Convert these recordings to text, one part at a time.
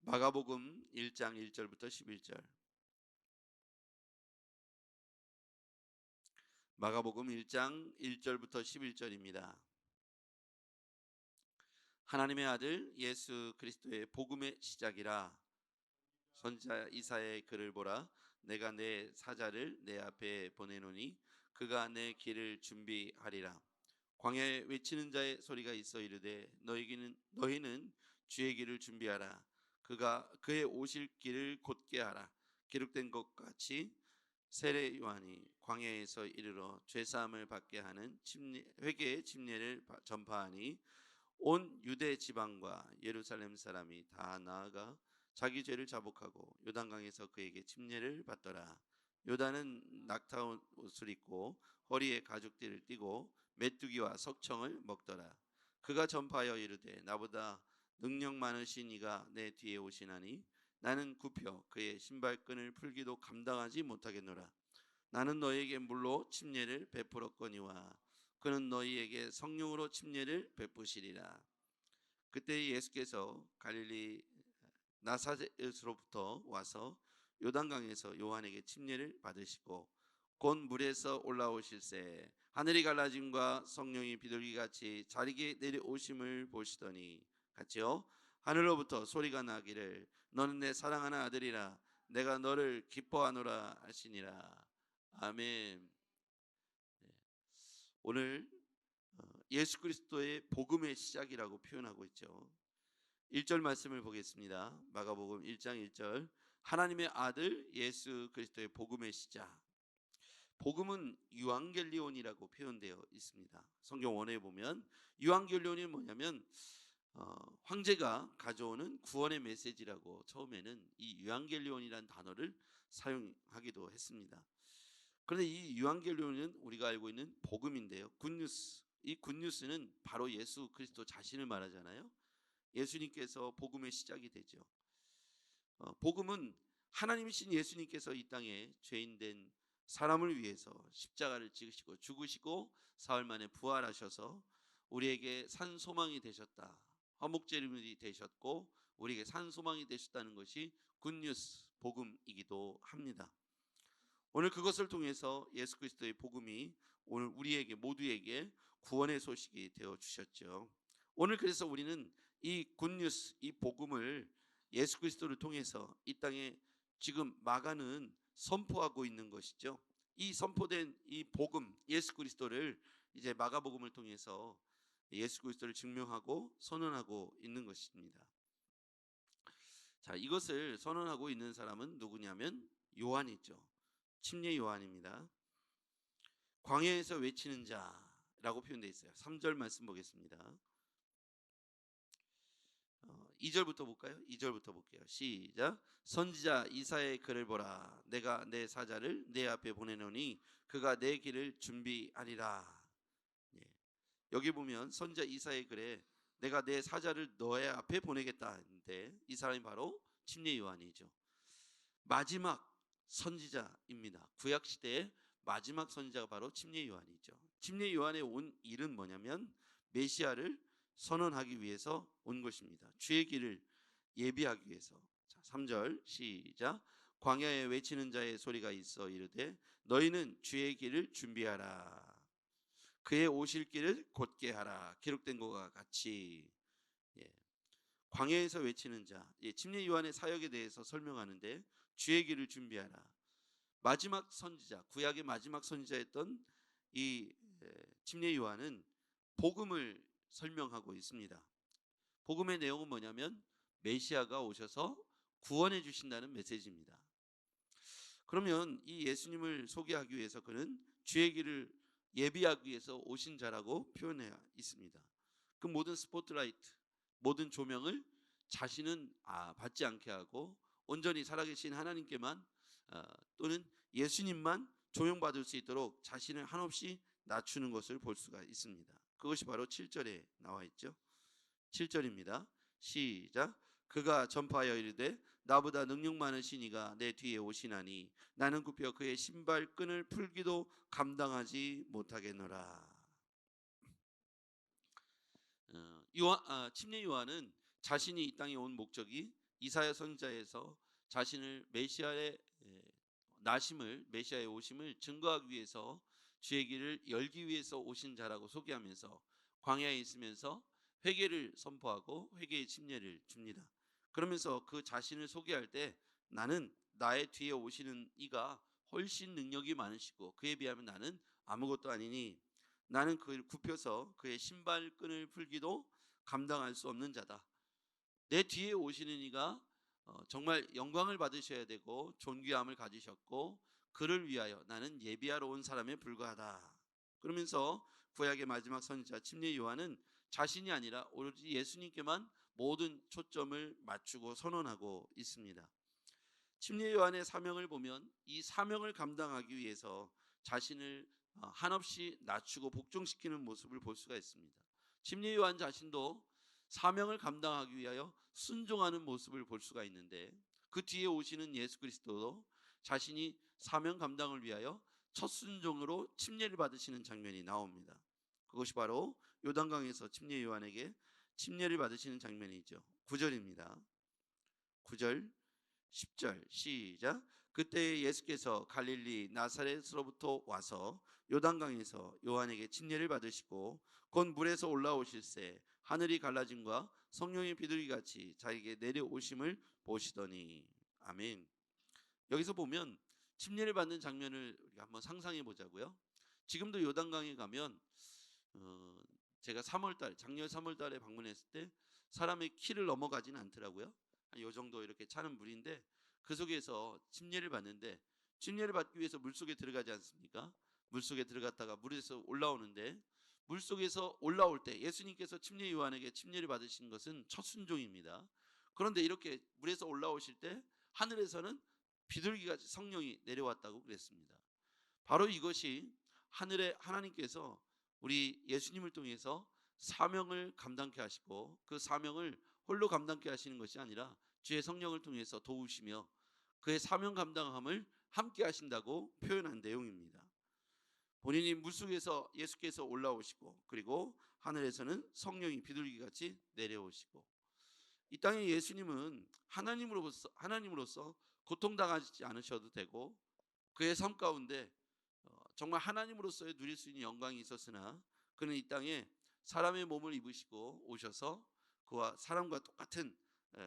마가복음 1장 1절부터 11절. 마가복음 1장 1절부터 11절입니다. 하나님의 아들 예수 그리스도의 복음의 시작이라. 선지자 이사야의 글을 보라. 내가 내 사자를 내 앞에 보내노니 그가 내 길을 준비하리라. 광야에 외치는 자의 소리가 있어 이르되 너희는 주의 길을 준비하라. 그가 그의 오실 길을 곧게 하라. 기록된 것 같이 세례 요한이 광야에서 이르러 죄 사함을 받게 하는 회개의 침례를 전파하니 온 유대 지방과 예루살렘 사람이 다 나아가 자기 죄를 자복하고 요단강에서 그에게 침례를 받더라. 요단은 낙타 옷을 입고 허리에 가죽띠를 띠고 메뚜기와 석청을 먹더라. 그가 전파하여 이르되 나보다 능력 많으신 이가 내 뒤에 오시나니 나는 굽혀 그의 신발끈을 풀기도 감당하지 못하겠노라. 나는 너희에게 물로 침례를 베풀었거니와 그는 너희에게 성령으로 침례를 베푸시리라. 그때 예수께서 갈릴리 나사렛으로부터 와서 요단강에서 요한에게 침례를 받으시고 곧 물에서 올라오실새 하늘이 갈라짐과 성령이 비둘기같이 자리게 내려오심을 보시더니 같이요 하늘로부터 소리가 나기를 너는 내 사랑하는 아들이라 내가 너를 기뻐하노라 하시니라. 아멘. 오늘 예수 그리스도의 복음의 시작이라고 표현하고 있죠. 1절 말씀을 보겠습니다. 마가복음 1장 1절. 하나님의 아들 예수 그리스도의 복음의 시작. 복음은 유앙겔리온이라고 표현되어 있습니다. 성경 원어에 보면 유앙겔리온이 뭐냐면 황제가 가져오는 구원의 메시지라고 처음에는 이 유앙겔리온이라는 단어를 사용하기도 했습니다. 그런데 이 유앙겔리온은 우리가 알고 있는 복음인데요. 굿뉴스. 이 굿뉴스는 바로 예수 그리스도 자신을 말하잖아요. 예수님께서 복음의 시작이 되죠. 복음은 하나님이신 예수님께서 이 땅에 죄인된 사람을 위해서 십자가를 지으시고 죽으시고 사흘 만에 부활하셔서 우리에게 산 소망이 되셨다. 화목제물이 되셨고 우리에게 산 소망이 되셨다는 것이 굿뉴스 복음이기도 합니다. 오늘 그것을 통해서 예수 그리스도의 복음이 오늘 우리에게 모두에게 구원의 소식이 되어 주셨죠. 오늘 그래서 우리는 이 굿뉴스, 이 복음을 예수 그리스도를 통해서 이 땅에 지금 마가는 선포하고 있는 것이죠. 이 선포된 이 복음, 예수 그리스도를 이제 마가복음을 통해서 예수 그리스도를 증명하고 선언하고 있는 것입니다. 자, 이것을 선언하고 있는 사람은 누구냐면 요한이죠. 침례 요한입니다. 광야에서 외치는 자라고 표현되어 있어요. 3절 말씀 보겠습니다. 2절부터 볼까요? 2절부터 볼게요. 시작. 선지자 이사야의 글을 보라. 내가 내 사자를 내 앞에 보내노니 그가 내 길을 준비하리라. 예. 여기 보면 선지자 이사야의 글에 내가 내 사자를 너의 앞에 보내겠다 하는데 이 사람이 바로 침례 요한이죠. 마지막 선지자입니다. 구약 시대의 마지막 선지자가 바로 침례 요한이죠. 침례 요한의 온 일은 뭐냐면 메시아를 선언하기 위해서 온 것입니다. 주의 길을 예비하기 위해서. 자, 3절 시작. 광야에 외치는 자의 소리가 있어 이르되 너희는 주의 길을 준비하라. 그의 오실 길을 곧게 하라. 기록된 것과 같이. 예. 광야에서 외치는 자, 침례 요한의 사역에 대해서 설명하는데 주의 길을 준비하라. 마지막 선지자, 구약의 마지막 선지자였던 이 침례 요한은 복음을 설명하고 있습니다. 복음의 내용은 뭐냐면 메시아가 오셔서 구원해 주신다는 메시지입니다. 그러면 이 예수님을 소개하기 위해서 그는 주의 길을 예비하기 위해서 오신 자라고 표현해 있습니다. 그 모든 스포트라이트, 모든 조명을 자신은 받지 않게 하고 온전히 살아계신 하나님께만 또는 예수님만 조명받을 수 있도록 자신을 한없이 낮추는 것을 볼 수가 있습니다. 그것이 바로 7절에 나와 있죠. 7절입니다. 시작. 그가 전파하여 이르되 나보다 능력 많으신 이가 내 뒤에 오시나니 나는 굽혀 그의 신발끈을 풀기도 감당하지 못하겠노라. 침례 요한은 자신이 이 땅에 온 목적이 이사야 선지자에서 자신을 메시아의 나심을, 메시아의 오심을 증거하기 위해서 주의 길을 열기 위해서 오신 자라고 소개하면서 광야에 있으면서 회개를 선포하고 회개의 침례를 줍니다. 그러면서 그 자신을 소개할 때 나는 나의 뒤에 오시는 이가 훨씬 능력이 많으시고 그에 비하면 나는 아무것도 아니니 나는 그를 굽혀서 그의 신발끈을 풀기도 감당할 수 없는 자다. 내 뒤에 오시는 이가 정말 영광을 받으셔야 되고 존귀함을 가지셨고 그를 위하여 나는 예비하러 온 사람에 불과하다. 그러면서 구약의 마지막 선지자 침례 요한은 자신이 아니라 오로지 예수님께만 모든 초점을 맞추고 선언하고 있습니다. 침례 요한의 사명을 보면 이 사명을 감당하기 위해서 자신을 한없이 낮추고 복종시키는 모습을 볼 수가 있습니다. 침례 요한 자신도 사명을 감당하기 위하여 순종하는 모습을 볼 수가 있는데 그 뒤에 오시는 예수 그리스도도 자신이 사명 감당을 위하여 첫 순종으로 침례를 받으시는 장면이 나옵니다. 그것이 바로 요단강에서 침례 요한에게 침례를 받으시는 장면이죠. 9절입니다. 9절 10절 시작. 그때 예수께서 갈릴리 나사렛으로부터 와서 요단강에서 요한에게 침례를 받으시고 곧 물에서 올라오실새 하늘이 갈라짐과 성령의 비둘기 같이 자기에게 내려오심을 보시더니. 아멘. 여기서 보면 침례를 받는 장면을 우리가 한번 상상해 보자고요. 지금도 요단강에 가면 제가 작년 3월 달에 방문했을 때 사람의 키를 넘어가지는 않더라고요. 한 요 정도 이렇게 차는 물인데 그 속에서 침례를 받는데 침례를 받기 위해서 물속에 들어가지 않습니까? 물속에 들어갔다가 물에서 올라오는데 물속에서 올라올 때 예수님께서 침례 요한에게 침례를 받으신 것은 첫 순종입니다. 그런데 이렇게 물에서 올라오실 때 하늘에서는 비둘기같이 성령이 내려왔다고 그랬습니다. 바로 이것이 하늘의 하나님께서 우리 예수님을 통해서 사명을 감당케 하시고 그 사명을 홀로 감당케 하시는 것이 아니라 주의 성령을 통해서 도우시며 그의 사명 감당함을 함께 하신다고 표현한 내용입니다. 본인이 물속에서 예수께서 올라오시고 그리고 하늘에서는 성령이 비둘기같이 내려오시고 이 땅에 예수님은 하나님으로서 고통당하지 않으셔도 되고 그의 삶 가운데 정말 하나님으로서의 누릴 수 있는 영광이 있었으나 그는 이 땅에 사람의 몸을 입으시고 오셔서 그와 사람과 똑같은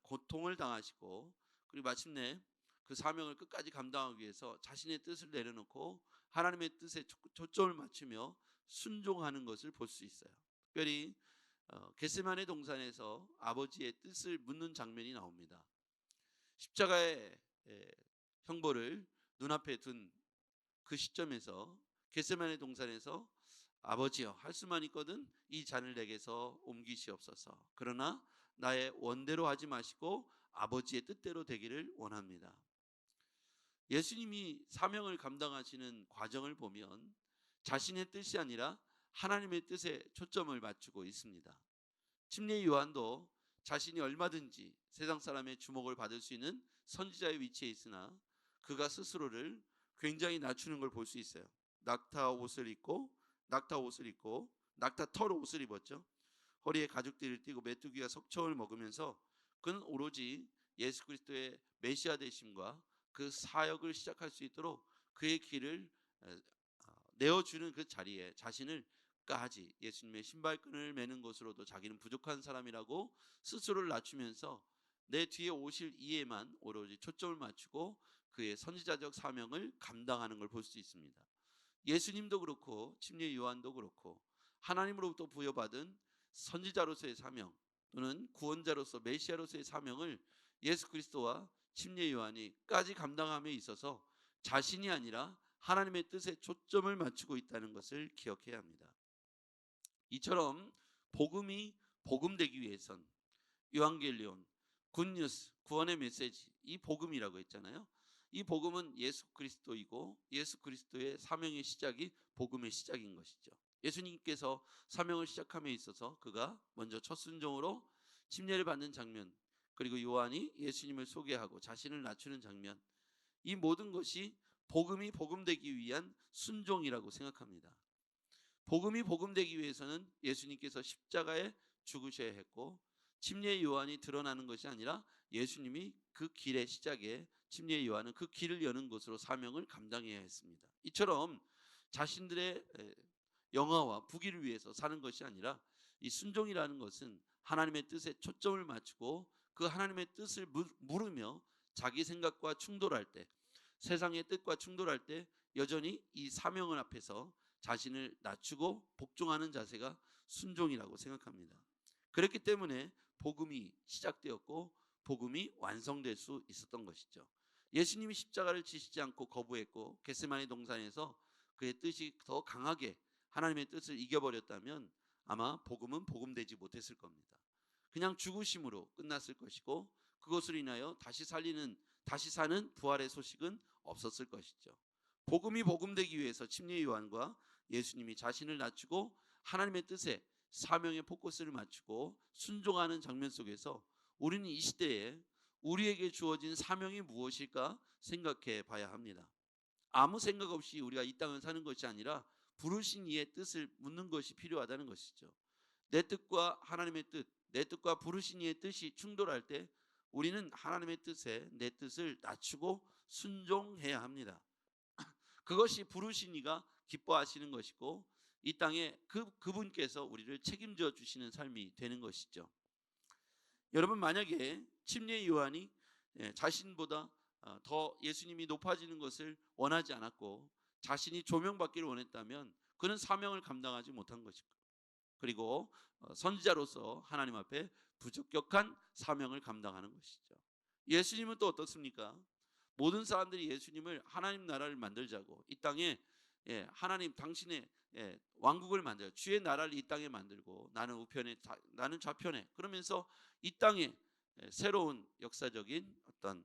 고통을 당하시고 그리고 마침내 그 사명을 끝까지 감당하기 위해서 자신의 뜻을 내려놓고 하나님의 뜻에 초점을 맞추며 순종하는 것을 볼 수 있어요. 특별히 겟세마네 동산에서 아버지의 뜻을 묻는 장면이 나옵니다. 십자가의 형벌을 눈앞에 둔 그 시점에서 겟세마네 동산에서 아버지여 할 수만 있거든 이 잔을 내게서 옮기시옵소서. 그러나 나의 원대로 하지 마시고 아버지의 뜻대로 되기를 원합니다. 예수님이 사명을 감당하시는 과정을 보면 자신의 뜻이 아니라 하나님의 뜻에 초점을 맞추고 있습니다. 침례 요한도 자신이 얼마든지 세상 사람의 주목을 받을 수 있는 선지자의 위치에 있으나 그가 스스로를 굉장히 낮추는 걸 볼 수 있어요. 낙타 옷을 입고 낙타 털 옷을 입었죠. 허리에 가죽띠를 띠고 메뚜기와 석청을 먹으면서 그는 오로지 예수 그리스도의 메시아 되심과 그 사역을 시작할 수 있도록 그의 길을 내어주는 그 자리에 자신을 까지 예수님의 신발끈을 매는 것으로도 자기는 부족한 사람이라고 스스로를 낮추면서 내 뒤에 오실 이에만 오로지 초점을 맞추고 그의 선지자적 사명을 감당하는 걸 볼 수 있습니다. 예수님도 그렇고 침례 요한도 그렇고 하나님으로부터 부여받은 선지자로서의 사명 또는 구원자로서 메시아로서의 사명을 예수 그리스도와 침례 요한이 까지 감당함에 있어서 자신이 아니라 하나님의 뜻에 초점을 맞추고 있다는 것을 기억해야 합니다. 이처럼 복음이 복음되기 위해선 요한겔리온, 굿뉴스, 구원의 메시지 이 복음이라고 했잖아요. 이 복음은 예수 그리스도이고 예수 그리스도의 사명의 시작이 복음의 시작인 것이죠. 예수님께서 사명을 시작함에 있어서 그가 먼저 첫 순종으로 침례를 받는 장면 그리고 요한이 예수님을 소개하고 자신을 낮추는 장면 이 모든 것이 복음이 복음되기 위한 순종이라고 생각합니다. 복음이 복음되기 위해서는 예수님께서 십자가에 죽으셔야 했고 침례 요한이 드러나는 것이 아니라 예수님이 그 길의 시작에 침례 요한은 그 길을 여는 것으로 사명을 감당해야 했습니다. 이처럼 자신들의 영화와 부귀를 위해서 사는 것이 아니라 이 순종이라는 것은 하나님의 뜻에 초점을 맞추고 그 하나님의 뜻을 물으며 자기 생각과 충돌할 때, 세상의 뜻과 충돌할 때 여전히 이 사명을 앞에서 자신을 낮추고 복종하는 자세가 순종이라고 생각합니다. 그렇기 때문에 복음이 시작되었고 복음이 완성될 수 있었던 것이죠. 예수님이 십자가를 지시지 않고 거부했고 겟세마네 동산에서 그의 뜻이 더 강하게 하나님의 뜻을 이겨버렸다면 아마 복음은 복음되지 못했을 겁니다. 그냥 죽으심으로 끝났을 것이고 그것으로 인하여 다시 사는 부활의 소식은 없었을 것이죠. 복음이 복음되기 위해서 침례 요한과 예수님이 자신을 낮추고 하나님의 뜻에 사명의 포커스를 맞추고 순종하는 장면 속에서 우리는 이 시대에 우리에게 주어진 사명이 무엇일까 생각해 봐야 합니다. 아무 생각 없이 우리가 이 땅을 사는 것이 아니라 부르신 이의 뜻을 묻는 것이 필요하다는 것이죠. 내 뜻과 하나님의 뜻, 내 뜻과 부르신 이의 뜻이 충돌할 때 우리는 하나님의 뜻에 내 뜻을 낮추고 순종해야 합니다. 그것이 부르신 이가 기뻐하시는 것이고 이 땅에 그분께서 우리를 책임져 주시는 삶이 되는 것이죠. 여러분, 만약에 침례 요한이 자신보다 더 예수님이 높아지는 것을 원하지 않았고 자신이 조명받기를 원했다면 그는 사명을 감당하지 못한 것이고, 그리고 선지자로서 하나님 앞에 부적격한 사명을 감당하는 것이죠. 예수님은 또 어떻습니까? 모든 사람들이 예수님을 하나님 나라를 만들자고 이 땅에 하나님 당신의 왕국을 만들어 주의 나라를 이 땅에 만들고 나는 우편에 나는 좌편에, 그러면서 이 땅에 새로운 역사적인 어떤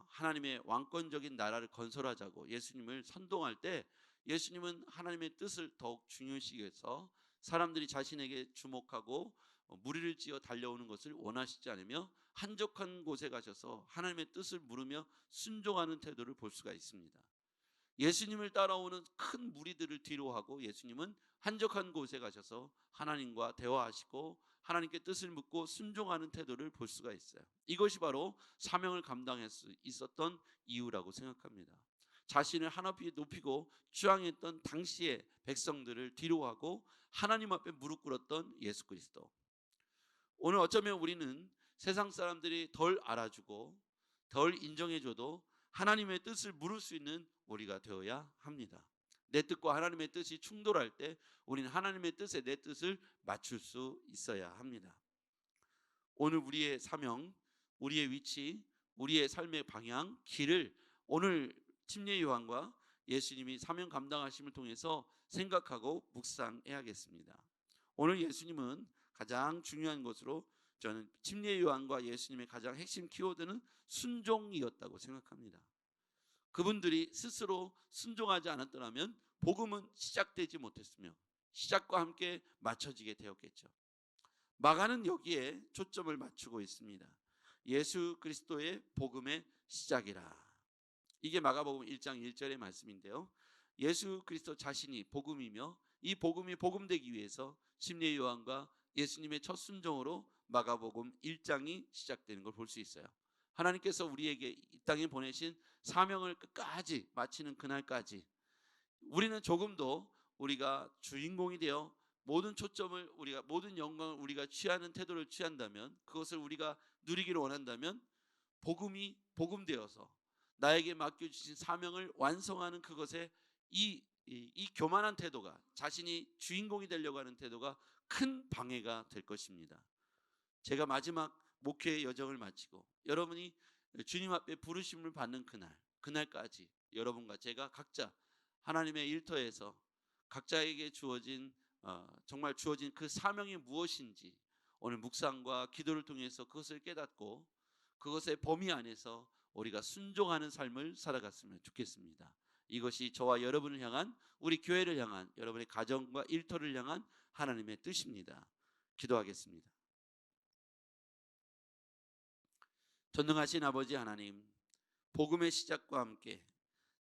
하나님의 왕권적인 나라를 건설하자고 예수님을 선동할 때 예수님은 하나님의 뜻을 더욱 중요시 여겨서 사람들이 자신에게 주목하고 무리를 지어 달려오는 것을 원하시지 않으며 한적한 곳에 가셔서 하나님의 뜻을 물으며 순종하는 태도를 볼 수가 있습니다. 예수님을 따라오는 큰 무리들을 뒤로하고 예수님은 한적한 곳에 가셔서 하나님과 대화하시고 하나님께 뜻을 묻고 순종하는 태도를 볼 수가 있어요. 이것이 바로 사명을 감당할 수 있었던 이유라고 생각합니다. 자신을 한없이 높이고 주장했던 당시의 백성들을 뒤로하고 하나님 앞에 무릎 꿇었던 예수 그리스도. 오늘 어쩌면 우리는 세상 사람들이 덜 알아주고 덜 인정해줘도 하나님의 뜻을 물을 수 있는 우리가 되어야 합니다. 내 뜻과 하나님의 뜻이 충돌할 때 우리는 하나님의 뜻에 내 뜻을 맞출 수 있어야 합니다. 오늘 우리의 사명, 우리의 위치, 우리의 삶의 방향, 길을 오늘 침례 요한과 예수님이 사명 감당하심을 통해서 생각하고 묵상해야겠습니다. 오늘 예수님은 가장 중요한 것으로 저는 침례 요한과 예수님의 가장 핵심 키워드는 순종이었다고 생각합니다. 그분들이 스스로 순종하지 않았더라면 복음은 시작되지 못했으며 시작과 함께 맞춰지게 되었겠죠. 마가는 여기에 초점을 맞추고 있습니다. 예수 그리스도의 복음의 시작이라. 이게 마가복음 1장 1절의 말씀인데요. 예수 그리스도 자신이 복음이며 이 복음이 복음되기 위해서 침례 요한과 예수님의 첫 순종으로 마가복음 1장이 시작되는 걸 볼 수 있어요. 하나님께서 우리에게 이 땅에 보내신 사명을 끝까지 마치는 그날까지 우리는 조금도 우리가 주인공이 되어 모든 초점을 우리가 모든 영광을 우리가 취하는 태도를 취한다면, 그것을 우리가 누리기를 원한다면 복음이 복음되어서 나에게 맡겨주신 사명을 완성하는 그것에 이 교만한 태도가, 자신이 주인공이 되려고 하는 태도가 큰 방해가 될 것입니다. 제가 마지막 목회의 여정을 마치고 여러분이 주님 앞에 부르심을 받는 그날까지 여러분과 제가 각자 하나님의 일터에서 각자에게 정말 주어진 그 사명이 무엇인지 오늘 묵상과 기도를 통해서 그것을 깨닫고 그것의 범위 안에서 우리가 순종하는 삶을 살아갔으면 좋겠습니다. 이것이 저와 여러분을 향한, 우리 교회를 향한, 여러분의 가정과 일터를 향한 하나님의 뜻입니다. 기도하겠습니다. 전능하신 아버지 하나님, 복음의 시작과 함께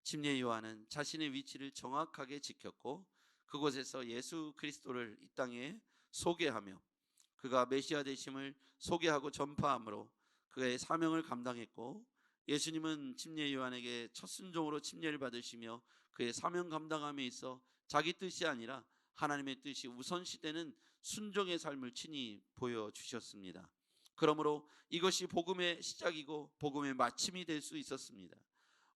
침례 요한은 자신의 위치를 정확하게 지켰고 그곳에서 예수 그리스도를 이 땅에 소개하며 그가 메시아 되심을 소개하고 전파함으로 그의 사명을 감당했고, 예수님은 침례 요한에게 첫 순종으로 침례를 받으시며 그의 사명 감당함에 있어 자기 뜻이 아니라 하나님의 뜻이 우선시되는 순종의 삶을 친히 보여주셨습니다. 그러므로 이것이 복음의 시작이고 복음의 마침이 될 수 있었습니다.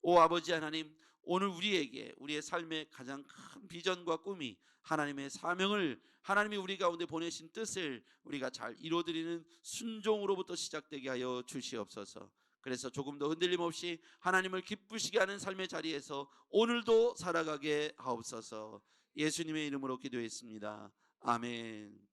오 아버지 하나님, 오늘 우리에게 우리의 삶의 가장 큰 비전과 꿈이 하나님의 사명을, 하나님이 우리 가운데 보내신 뜻을 우리가 잘 이루어드리는 순종으로부터 시작되게 하여 주시옵소서. 그래서 조금 더 흔들림 없이 하나님을 기쁘시게 하는 삶의 자리에서 오늘도 살아가게 하옵소서. 예수님의 이름으로 기도했습니다. 아멘.